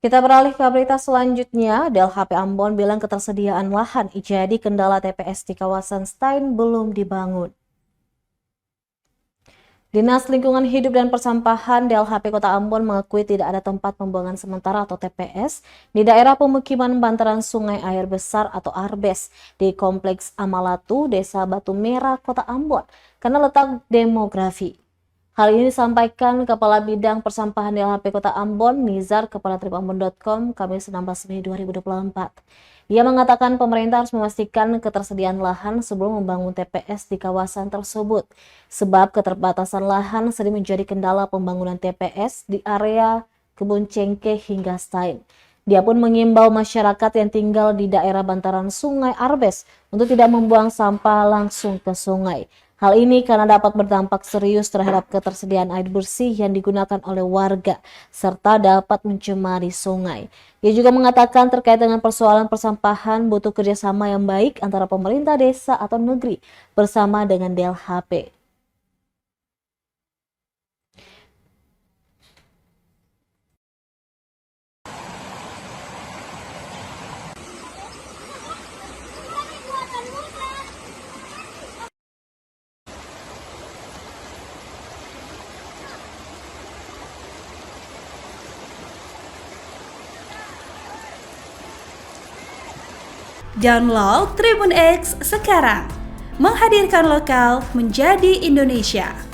Kita beralih ke berita selanjutnya. DLHP Ambon bilang ketersediaan lahan jadi kendala TPS di kawasan Stein belum dibangun. Dinas Lingkungan Hidup dan Persampahan DLHP Kota Ambon mengakui tidak ada tempat pembuangan sementara atau TPS di daerah pemukiman bantaran Sungai Air Besar atau ARBES di Kompleks Amalatu, Desa Batu Merah, Kota Ambon karena letak demografi. Hal ini disampaikan Kepala Bidang Persampahan DLHP Kota Ambon, Nizar, kepada tribunambon.com, Kamis 16 Mei 2024. Ia mengatakan pemerintah harus memastikan ketersediaan lahan sebelum membangun TPS di kawasan tersebut, sebab keterbatasan lahan sering menjadi kendala pembangunan TPS di area Kebun Cengkeh hingga Stein. Dia pun mengimbau masyarakat yang tinggal di daerah bantaran Sungai Arbes untuk tidak membuang sampah langsung ke sungai. Hal ini karena dapat berdampak serius terhadap ketersediaan air bersih yang digunakan oleh warga, serta dapat mencemari sungai. Ia juga mengatakan terkait dengan persoalan persampahan butuh kerjasama yang baik antara pemerintah desa atau negeri bersama dengan DLHP. Download Tribun X sekarang, menghadirkan lokal menjadi Indonesia.